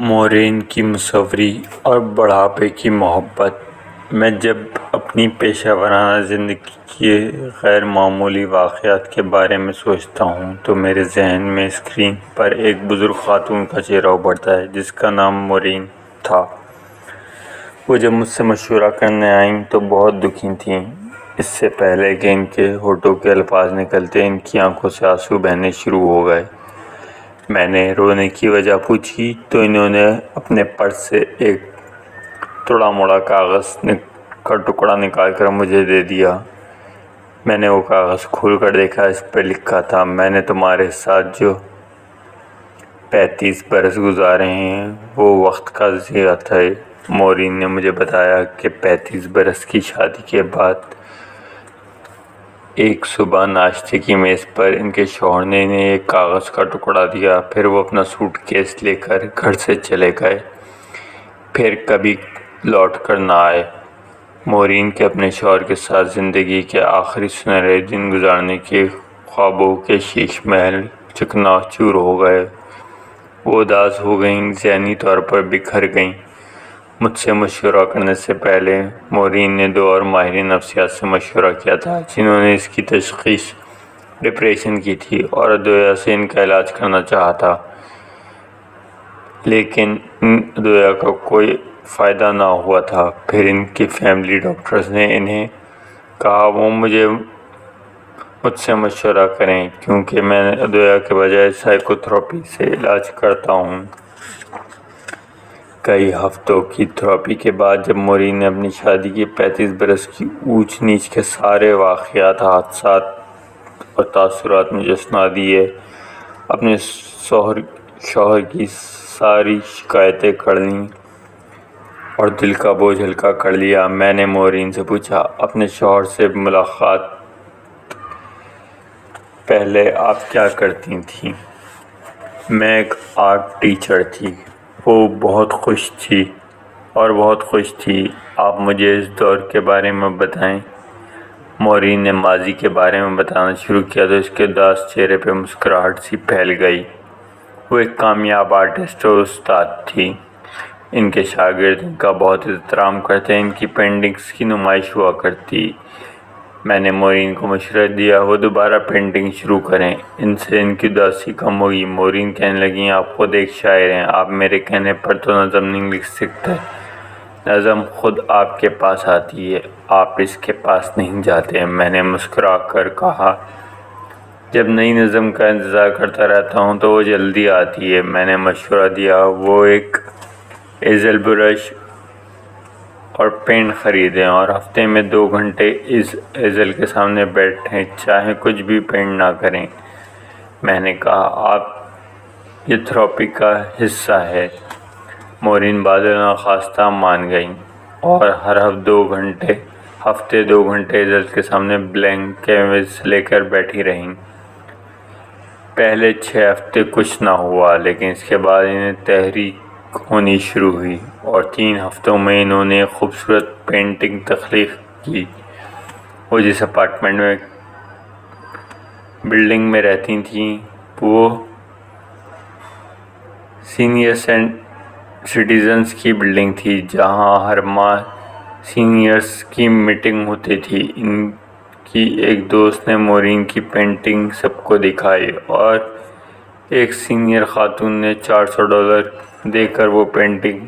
مورین کی مصوری اور بڑھاپے کی محبت۔ میں جب اپنی پیشہ ورانہ زندگی کے غیر معمولی واقعات کے بارے میں سوچتا ہوں تو میرے ذہن میں اسکرین پر ایک بزرگ خاتون کا چہرہ ابھرتا ہے جس کا نام مورین تھا۔ وہ جب مجھ سے مشورہ کرنے آئیں تو بہت دکھی تھیں۔ اس سے پہلے کہ ان کے ہونٹوں کے الفاظ نکلتے ان کی آنکھوں سے آنسو بہنے شروع ہو گئے۔ میں نے رونے کی وجہ پوچھی تو انہوں نے اپنے پرس سے ایک توڑا موڑا کاغذ کا ٹکڑا نکال کر مجھے دے دیا۔ میں نے وہ کاغذ کھول کر دیکھا۔ اس پر لکھا تھا، میں نے تمہارے ساتھ جو 35 برس گزارے ہیں وہ وقت کا ضیاع تھے۔ مورین نے مجھے بتایا کہ 35 برس کی شادی کے بعد ایک صبح ناشتے کی میز پر ان کے شوہر نے انہیں ایک کاغذ کا ٹکڑا دیا، پھر وہ اپنا سوٹ کیس لے کر گھر سے چلے گئے، پھر کبھی لوٹ کر نہ آئے۔ مورین کے اپنے شوہر کے ساتھ زندگی کے آخری سنہرے دن گزارنے کے خوابوں کے شیش محل چکنا چور ہو گئے۔ وہ اداس ہو گئیں، ذہنی طور پر بکھر گئیں۔ مجھ سے مشورہ کرنے سے پہلے مورین نے 2 اور ماہرین نفسیات سے مشورہ کیا تھا جنہوں نے اس کی تشخیص ڈپریشن کی تھی اور ادویہ سے ان کا علاج کرنا چاہا تھا، لیکن ان ادویہ کا کوئی فائدہ نہ ہوا تھا۔ پھر ان کے فیملی ڈاکٹرز نے انہیں کہا وہ مجھ سے مشورہ کریں کیونکہ میں ادویہ کے بجائے سائیکو تھراپی سے علاج کرتا ہوں۔ کئی ہفتوں کی تھراپی کے بعد جب مورین نے اپنی شادی کے 35 برس کی اونچ نیچ کے سارے واقعات، حادثات اور تاثرات مجھے سنا دیے، اپنے شوہر کی ساری شکایتیں کر لیں اور دل کا بوجھ ہلکا کر لیا، میں نے مورین سے پوچھا، اپنے شوہر سے ملاقات پہلے آپ کیا کرتی تھیں؟ میں ایک آرٹ ٹیچر تھی۔ وہ بہت خوش تھی۔ آپ مجھے اس دور کے بارے میں بتائیں۔ مورین نے ماضی کے بارے میں بتانا شروع کیا تو اس کے اداس چہرے پہ مسکراہٹ سی پھیل گئی۔ وہ ایک کامیاب آرٹسٹ اور استاد تھی۔ ان کے شاگرد ان کا بہت احترام کرتے، ان کی پینٹنگز کی نمائش ہوا کرتی۔ میں نے مورین کو مشورہ دیا وہ دوبارہ پینٹنگ شروع کریں، ان سے ان کی اداسی کم ہوگی۔ مورین کہنے لگیں، آپ خود ایک شاعر ہیں، آپ میرے کہنے پر تو نظم نہیں لکھ سکتے، نظم خود آپ کے پاس آتی ہے، آپ اس کے پاس نہیں جاتے۔ میں نے مسکرا کر کہا، جب نئی نظم کا انتظار کرتا رہتا ہوں تو وہ جلدی آتی ہے۔ میں نے مشورہ دیا وہ ایک ایزل برش اور پینٹ خریدیں اور ہفتے میں 2 گھنٹے اس ایزل کے سامنے بیٹھیں، چاہے کچھ بھی پینٹ نہ کریں۔ میں نے کہا، آپ یہ تھراپی کا حصہ ہے۔ مورین بعد ناخواستہ مان گئیں اور ہر ہفتے 2 گھنٹے ایزل کے سامنے بلینک کینوس لے کر بیٹھی رہیں۔ پہلے 6 ہفتے کچھ نہ ہوا، لیکن اس کے بعد انہیں تحریک ہونی شروع ہوئی اور 3 ہفتوں میں انہوں نے ایک خوبصورت پینٹنگ تخلیق کی۔ وہ جس اپارٹمنٹ بلڈنگ میں رہتی تھیں وہ سینئر سٹیزنز کی بلڈنگ تھی، جہاں ہر ماہ سینئرز کی میٹنگ ہوتی تھی۔ ان کی ایک دوست نے مورین کی پینٹنگ سب کو دکھائی اور ایک سینئر خاتون نے $400 دے کر وہ پینٹنگ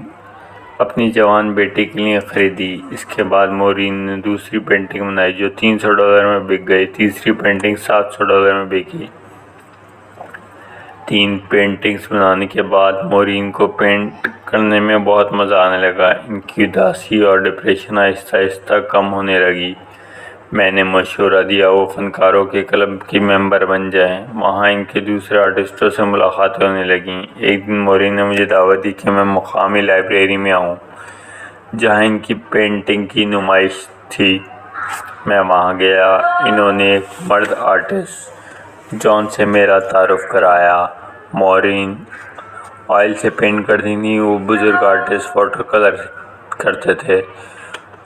اپنی جوان بیٹی کے لیے خریدی۔ اس کے بعد مورین نے دوسری پینٹنگ بنائی جو $300 میں بک گئی، تیسری پینٹنگ $700 میں بکی۔ 3 پینٹنگز بنانے کے بعد مورین کو پینٹ کرنے میں بہت مزہ آنے لگا۔ ان کی اداسی اور ڈپریشن آہستہ آہستہ کم ہونے لگی۔ میں نے مشورہ دیا وہ فنکاروں کے کلب کی ممبر بن جائیں۔ وہاں ان کے دوسرے آرٹسٹوں سے ملاقاتیں ہونے لگیں۔ ایک دن مورین نے مجھے دعوت دی کہ میں مقامی لائبریری میں آؤں جہاں ان کی پینٹنگ کی نمائش تھی۔ میں وہاں گیا۔ انہوں نے ایک مرد آرٹسٹ جان سے میرا تعارف کرایا۔ مورین آئل سے پینٹ کرتی تھیں، وہ بزرگ آرٹسٹ واٹر کلر کرتے تھے۔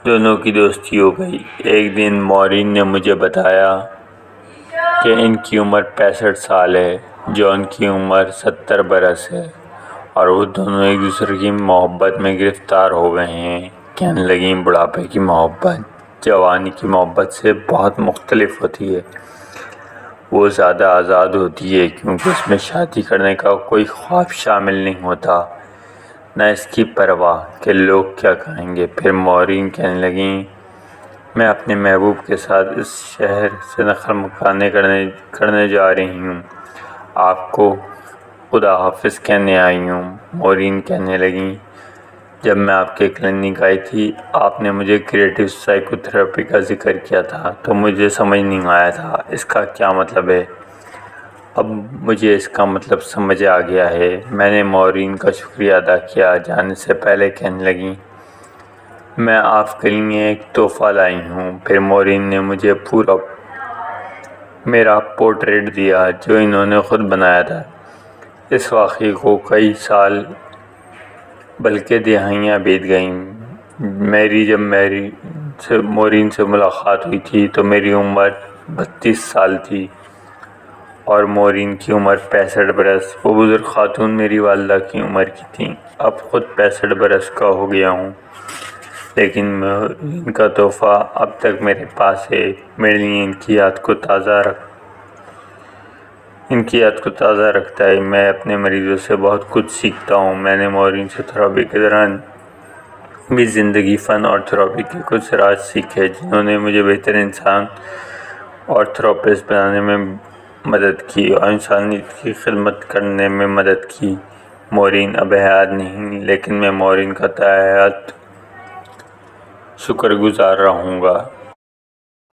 دونوں کی دوستی ہو گئی۔ ایک دن مورین نے مجھے بتایا کہ ان کی عمر 65 سال ہے، جان کی عمر 70 برس ہے اور وہ دونوں ایک دوسرے کی محبت میں گرفتار ہو گئے ہیں۔ کہنے لگیں بڑھاپے کی محبت جوانی کی محبت سے بہت مختلف ہوتی ہے۔ وہ زیادہ آزاد ہوتی ہے کیونکہ اس میں شادی کرنے کا کوئی خواب شامل نہیں ہوتا، نہ اس کی پرواہ کہ لوگ کیا کہیں گے۔ پھر مورین کہنے لگیں میں اپنے محبوب کے ساتھ اس شہر سے نقل مکانی کرنے جا رہی ہوں، آپ کو خدا حافظ کہنے آئی ہوں۔ مورین کہنے لگیں جب میں آپ کے کلینک آئی تھی آپ نے مجھے کریٹو سائیکو تھراپی کا ذکر کیا تھا تو مجھے سمجھ نہیں آیا تھا اس کا کیا مطلب ہے۔ اب مجھے اس کا مطلب سمجھ آ گیا ہے۔ میں نے مورین کا شکریہ ادا کیا۔ جانے سے پہلے کہنے لگیں میں آپ کے لیے ایک تحفہ لائی ہوں۔ پھر مورین نے مجھے پورا میرا پورٹریٹ دیا جو انہوں نے خود بنایا تھا۔ اس واقعے کو کئی سال بلکہ دہائیاں بیت گئیں۔ جب مورین سے ملاقات ہوئی تھی تو میری عمر 32 سال تھی اور مورین کی عمر 65 برس۔ وہ بزرگ خاتون میری والدہ کی عمر کی تھیں۔ اب خود 65 برس کا ہو گیا ہوں، لیکن مورین کا تحفہ اب تک میرے پاس ہے۔ میرے لیے ان کی یاد کو تازہ رکھتا ہے۔ میں اپنے مریضوں سے بہت کچھ سیکھتا ہوں۔ میں نے مورین سے تھراپی کے دوران بھی زندگی، فن اور تھراپی کے کچھ راز سیکھے جنہوں نے مجھے بہتر انسان اور تھراپسٹ بنانے میں مدد کی اور انسانیت کی خدمت کرنے میں مدد کی۔ مورین اب حیات نہیں، لیکن میں مورین کا تا حیات شکر گزار رہوں گا۔